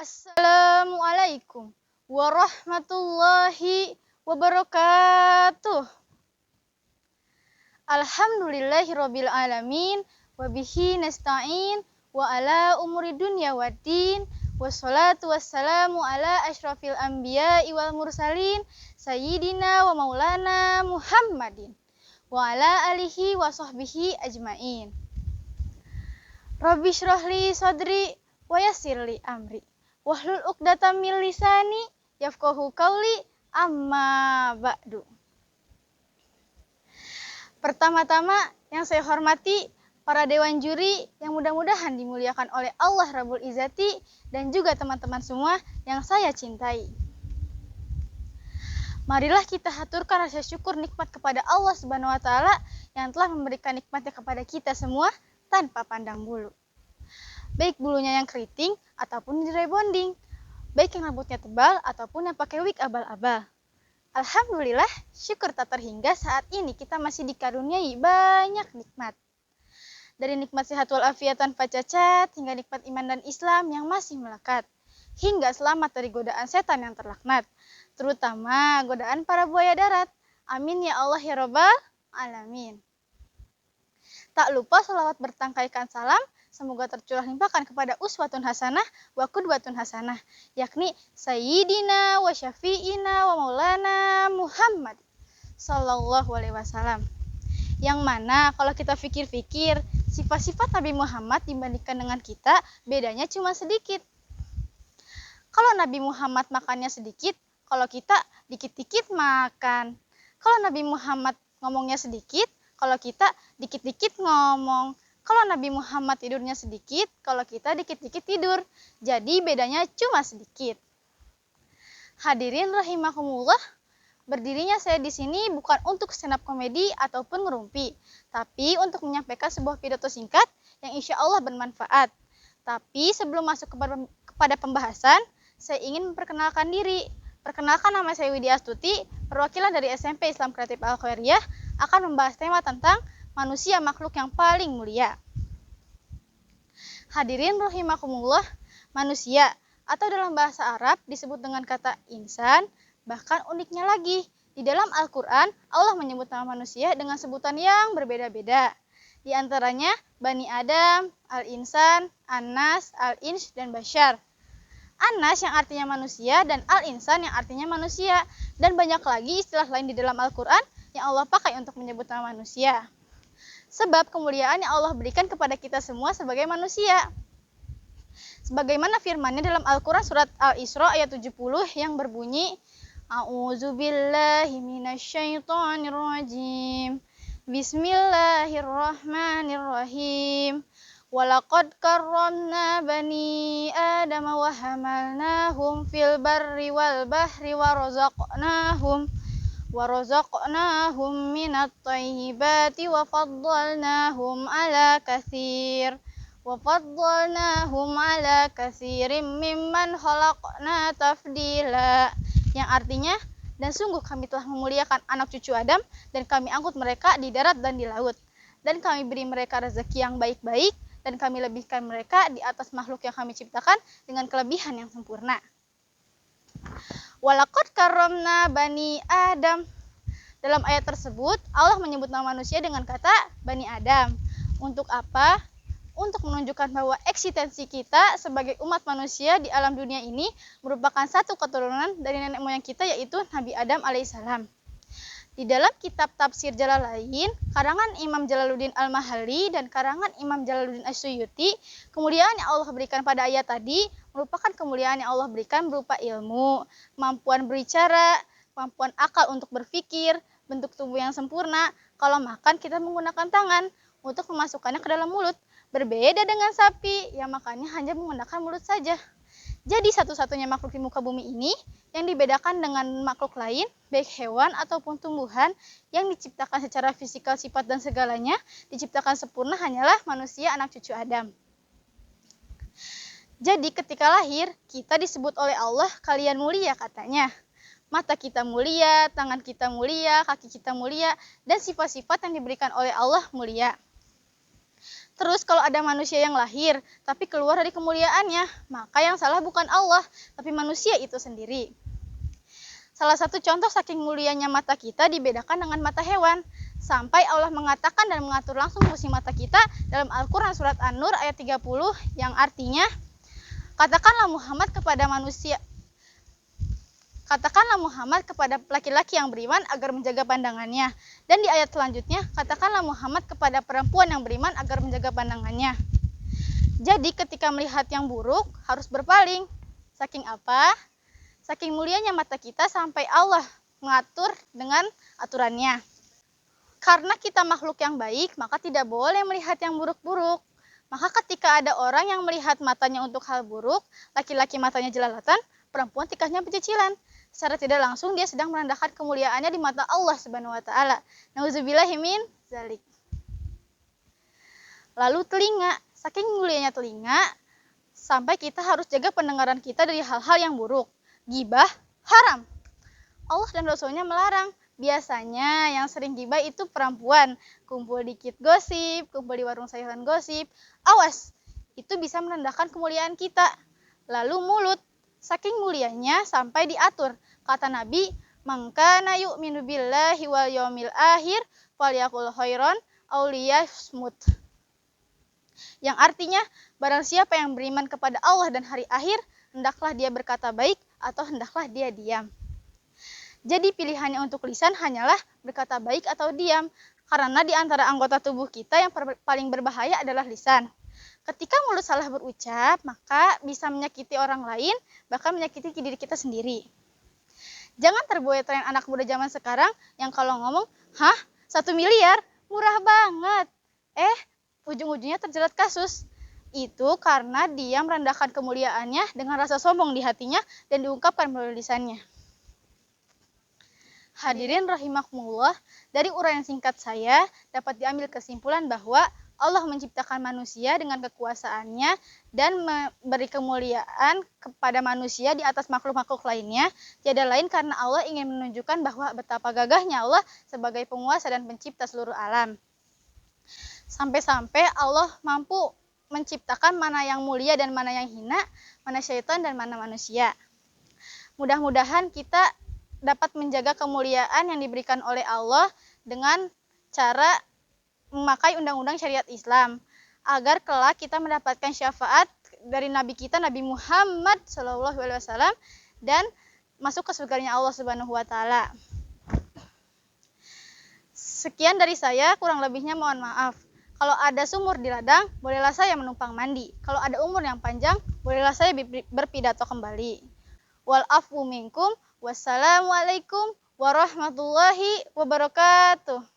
Assalamualaikum warahmatullahi wabarakatuh. Alhamdulillahirabbil alamin wa bihi nasta'in wa ala umuri dunya waddin wassalatu wassalamu ala asyrafil anbiya'i wal mursalin sayyidina wa maulana Muhammadin wa ala alihi wa sahbihi ajmain. Rabbi shrahli sadri wa yassirli amri wahlul 'uqdatam min lisani yafqahu qauli amma ba'du. Pertama-tama yang saya hormati para dewan juri yang mudah-mudahan dimuliakan oleh Allah Rabbul Izzati dan juga teman-teman semua yang saya cintai. Marilah kita haturkan rasa syukur nikmat kepada Allah Subhanahu wa taala yang telah memberikan nikmatnya kepada kita semua tanpa pandang bulu. Baik bulunya yang keriting ataupun di rebonding, baik yang rambutnya tebal ataupun yang pakai wig abal-abal. Alhamdulillah, syukur tak terhingga saat ini kita masih dikaruniai banyak nikmat. Dari nikmat sehat walafiat tanpa cacat, hingga nikmat iman dan Islam yang masih melekat. Hingga selamat dari godaan setan yang terlaknat, terutama godaan para buaya darat. Amin ya Allah ya Rabbal Alamin. Tak lupa salawat bertangkaikan salam semoga tercurah limpahkan kepada uswatun hasanah wa qudwatun hasanah, yakni sayyidina wa syafi'ina wa maulana Muhammad sallallahu alaihi wasallam. Yang mana kalau kita pikir-pikir, sifat-sifat Nabi Muhammad dibandingkan dengan kita bedanya cuma sedikit. Kalau Nabi Muhammad makannya sedikit, kalau kita dikit-dikit makan. Kalau Nabi Muhammad ngomongnya sedikit, kalau kita dikit-dikit ngomong. Kalau Nabi Muhammad tidurnya sedikit, kalau kita dikit-dikit tidur. Jadi bedanya cuma sedikit. Hadirin rahimakumullah, berdirinya saya di sini bukan untuk stand up komedi ataupun ngerumpi, tapi untuk menyampaikan sebuah pidato singkat yang insya Allah bermanfaat. Tapi sebelum masuk kepada pembahasan, saya ingin memperkenalkan diri. Perkenalkan, nama saya Widya Astuti, perwakilan dari SMP Islam Kreatif Al-Khairiyah, akan membahas tema tentang manusia makhluk yang paling mulia. Hadirin rahimakumullah, manusia atau dalam bahasa Arab disebut dengan kata insan. Bahkan uniknya lagi, di dalam Al-Quran Allah menyebut nama manusia dengan sebutan yang berbeda-beda. Di antaranya Bani Adam, Al-Insan, An-Nas, Al-Ins, dan Bashar. An-Nas yang artinya manusia dan Al-Insan yang artinya manusia. Dan banyak lagi istilah lain di dalam Al-Quran yang Allah pakai untuk menyebut nama manusia. Sebab kemuliaan yang Allah berikan kepada kita semua sebagai manusia. Sebagaimana firman-Nya dalam Al-Quran surat Al-Isra ayat 70 yang berbunyi, A'udzubillahi minasyaitonirrajim. Bismillahirrahmanirrahim. Walaqad karramna bani Adam wa hamalnahum fil barri wal bahri wa razaqnahum minat thayyibati wa faddalnahum ala katsirin mimman khalaqna tafdila, yang artinya, dan sungguh kami telah memuliakan anak cucu Adam dan kami angkut mereka di darat dan di laut, dan kami beri mereka rezeki yang baik-baik, dan kami lebihkan mereka di atas makhluk yang kami ciptakan dengan kelebihan yang sempurna. Walaqad karramna bani Adam. Dalam ayat tersebut, Allah menyebut nama manusia dengan kata Bani Adam. Untuk apa? Untuk menunjukkan bahwa eksistensi kita sebagai umat manusia di alam dunia ini merupakan satu keturunan dari nenek moyang kita, yaitu Nabi Adam alaihissalam. Di dalam kitab tafsir Jalalain, karangan Imam Jalaluddin Al-Mahalli dan karangan Imam Jalaluddin As-Suyuti, kemuliaan yang Allah berikan pada ayat tadi merupakan kemuliaan yang Allah berikan berupa ilmu, kemampuan berbicara, kemampuan akal untuk berpikir, bentuk tubuh yang sempurna. Kalau makan kita menggunakan tangan untuk memasukkannya ke dalam mulut. Berbeda dengan sapi yang makannya hanya menggunakan mulut saja. Jadi satu-satunya makhluk di muka bumi ini yang dibedakan dengan makhluk lain, baik hewan ataupun tumbuhan, yang diciptakan secara fisikal, sifat dan segalanya diciptakan sempurna hanyalah manusia anak cucu Adam. Jadi ketika lahir, kita disebut oleh Allah kalian mulia katanya. Mata kita mulia, tangan kita mulia, kaki kita mulia, dan sifat-sifat yang diberikan oleh Allah mulia. Terus kalau ada manusia yang lahir, tapi keluar dari kemuliaannya, maka yang salah bukan Allah, tapi manusia itu sendiri. Salah satu contoh saking mulianya mata kita dibedakan dengan mata hewan. Sampai Allah mengatakan dan mengatur langsung fungsi mata kita dalam Al-Quran surat An-Nur ayat 30 yang artinya, Katakanlah Muhammad kepada laki-laki yang beriman agar menjaga pandangannya. Dan di ayat selanjutnya, katakanlah Muhammad kepada perempuan yang beriman agar menjaga pandangannya. Jadi ketika melihat yang buruk, harus berpaling. Saking apa? Saking mulianya mata kita sampai Allah mengatur dengan aturannya. Karena kita makhluk yang baik, maka tidak boleh melihat yang buruk-buruk. Maka ketika ada orang yang melihat matanya untuk hal buruk, laki-laki matanya jelalatan, perempuan tikahnya pecicilan. Secara tidak langsung dia sedang merendahkan kemuliaannya di mata Allah Subhanahu wa taala. Nauzubillahi min zalik. Lalu telinga, saking mulianya telinga sampai kita harus jaga pendengaran kita dari hal-hal yang buruk. Gibah haram. Allah dan Rasulnya melarang. Biasanya yang sering gibah itu perempuan, kumpul dikit gosip, kumpul di warung sayuran gosip. Awas, itu bisa merendahkan kemuliaan kita. Lalu mulut, saking mulianya sampai diatur. Kata Nabi, "Man kana yu'minu billahi wal yaumil akhir falyaqul khairan aw liyasmut." Yang artinya, barang siapa yang beriman kepada Allah dan hari akhir, hendaklah dia berkata baik atau hendaklah dia diam. Jadi pilihannya untuk lisan hanyalah berkata baik atau diam, karena di antara anggota tubuh kita yang paling berbahaya adalah lisan. Ketika mulut salah berucap, maka bisa menyakiti orang lain, bahkan menyakiti diri kita sendiri. Jangan terbuai tren anak muda zaman sekarang yang kalau ngomong, 1 miliar? Murah banget. Ujung-ujungnya terjerat kasus. Itu karena dia merendahkan kemuliaannya dengan rasa sombong di hatinya dan diungkapkan melalui lisannya. Hadirin rahimakumullah, dari uraian singkat saya dapat diambil kesimpulan bahwa Allah menciptakan manusia dengan kekuasaannya dan memberi kemuliaan kepada manusia di atas makhluk-makhluk lainnya. Tiada lain karena Allah ingin menunjukkan bahwa betapa gagahnya Allah sebagai penguasa dan pencipta seluruh alam. Sampai-sampai Allah mampu menciptakan mana yang mulia dan mana yang hina, mana syaitan dan mana manusia. Mudah-mudahan kita dapat menjaga kemuliaan yang diberikan oleh Allah dengan cara memakai undang-undang syariat Islam, agar kelak kita mendapatkan syafaat dari Nabi kita, Nabi Muhammad SAW, dan masuk ke surganya Allah Subhanahu wa taala. Sekian dari saya, kurang lebihnya mohon maaf. Kalau ada sumur di ladang, bolehlah saya menumpang mandi. Kalau ada umur yang panjang, bolehlah saya berpidato kembali. Wal afwu minkum. Wassalamualaikum warahmatullahi wabarakatuh.